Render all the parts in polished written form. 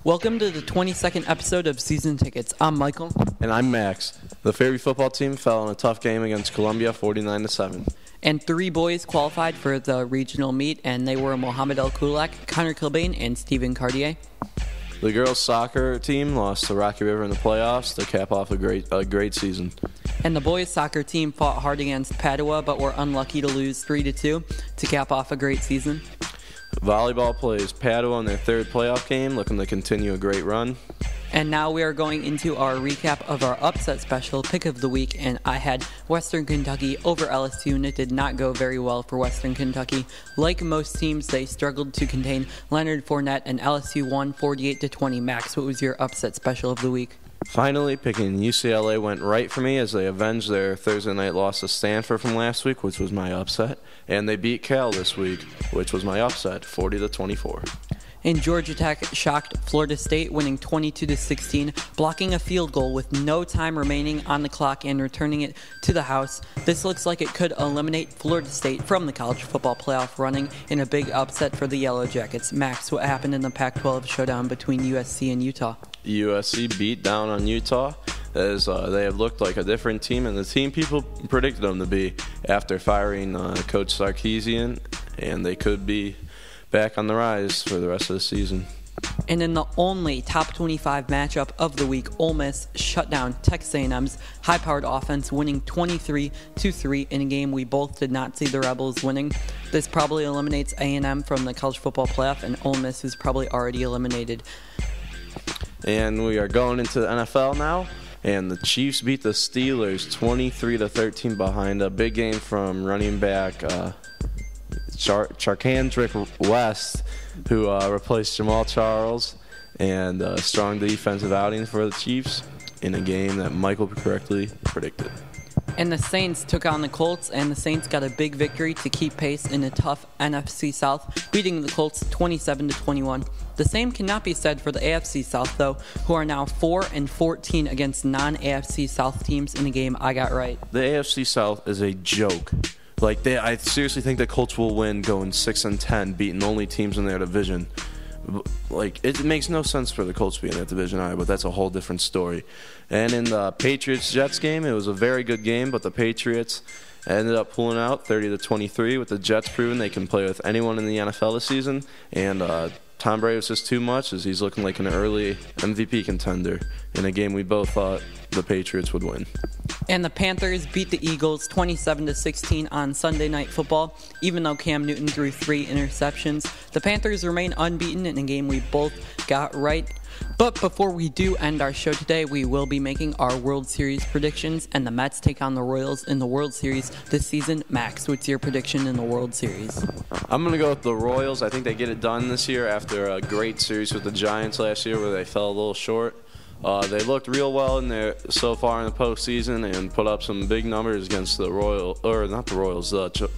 Welcome to the 22nd episode of Season Tickets. I'm Michael. And I'm Max. The Fairview football team fell in a tough game against Columbia, 49-7. And three boys qualified for the regional meet, and they were Mohamed El Kulak, Connor Kilbane, and Stephen Cartier. The girls' soccer team lost to Rocky River in the playoffs to cap off a great season. And the boys' soccer team fought hard against Padua, but were unlucky to lose 3-2 to cap off a great season. Volleyball plays Padua in their third playoff game, looking to continue a great run. And now we are going into our recap of our upset special pick of the week, and I had Western Kentucky over LSU, and it did not go very well for Western Kentucky. Like most teams, they struggled to contain Leonard Fournette, and LSU won 48-20. Max, what was your upset special of the week? Finally, picking UCLA went right for me as they avenged their Thursday night loss to Stanford from last week, which was my upset. And they beat Cal this week, which was my upset, 40-24. And Georgia Tech shocked Florida State, winning 22-16, blocking a field goal with no time remaining on the clock and returning it to the house. This looks like it could eliminate Florida State from the college football playoff running in a big upset for the Yellow Jackets. Max, what happened in the Pac-12 showdown between USC and Utah? USC beat down on Utah as they have looked like a different team and the team people predicted them to be after firing Coach Sarkisian, and they could be back on the rise for the rest of the season. And in the only top 25 matchup of the week, Ole Miss shut down Texas A&M's high-powered offense, winning 23-3 in a game we both did not see the Rebels winning. This probably eliminates A&M from the college football playoff, and Ole Miss is probably already eliminated. And we are going into the NFL now, and the Chiefs beat the Steelers 23-13 behind a big game from running back Charkandrick West, who replaced Jamal Charles, and a strong defensive outing for the Chiefs in a game that Michael correctly predicted. And the Saints took on the Colts, and the Saints got a big victory to keep pace in a tough NFC South, beating the Colts 27-21. The same cannot be said for the AFC South, though, who are now 4-14 against non-AFC South teams in a game I got right. The AFC South is a joke. I seriously think the Colts will win going 6-10, beating only teams in their division. It makes no sense for the Colts to be in that division either, but that's a whole different story. And in the Patriots-Jets game, it was a very good game, but the Patriots ended up pulling out 30-23, with the Jets proving they can play with anyone in the NFL this season. And Tom Brady was just too much, as he's looking like an early MVP contender in a game we both thought the Patriots would win. And the Panthers beat the Eagles 27-16 on Sunday Night Football. Even though Cam Newton threw 3 interceptions, the Panthers remain unbeaten in a game we both got right. But before we do end our show today, we will be making our World Series predictions, and the Mets take on the Royals in the World Series this season. Max, what's your prediction in the World Series? I'm going to go with the Royals. I think they get it done this year after a great series with the Giants last year where they fell a little short. They looked real well so far in the postseason and put up some big numbers against the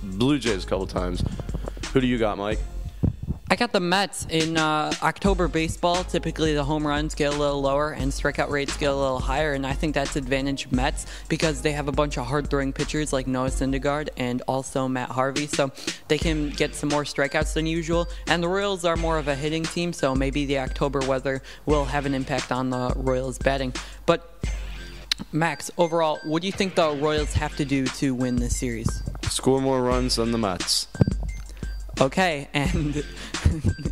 Blue Jays a couple times. Who do you got, Mike? I got the Mets. In October baseball, typically the home runs get a little lower and strikeout rates get a little higher, and I think that's advantage Mets because they have a bunch of hard-throwing pitchers like Noah Syndergaard and also Matt Harvey, so they can get some more strikeouts than usual. And the Royals are more of a hitting team, so maybe the October weather will have an impact on the Royals' batting. But Max, overall, what do you think the Royals have to do to win this series? Score more runs than the Mets. Okay, and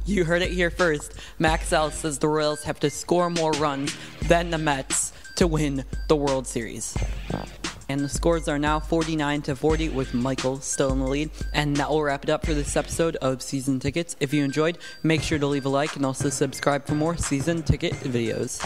you heard it here first. Max L says the Royals have to score more runs than the Mets to win the World Series. And the scores are now 49-40 with Michael still in the lead. And that will wrap it up for this episode of Season Tickets. If you enjoyed, make sure to leave a like and also subscribe for more Season Ticket videos.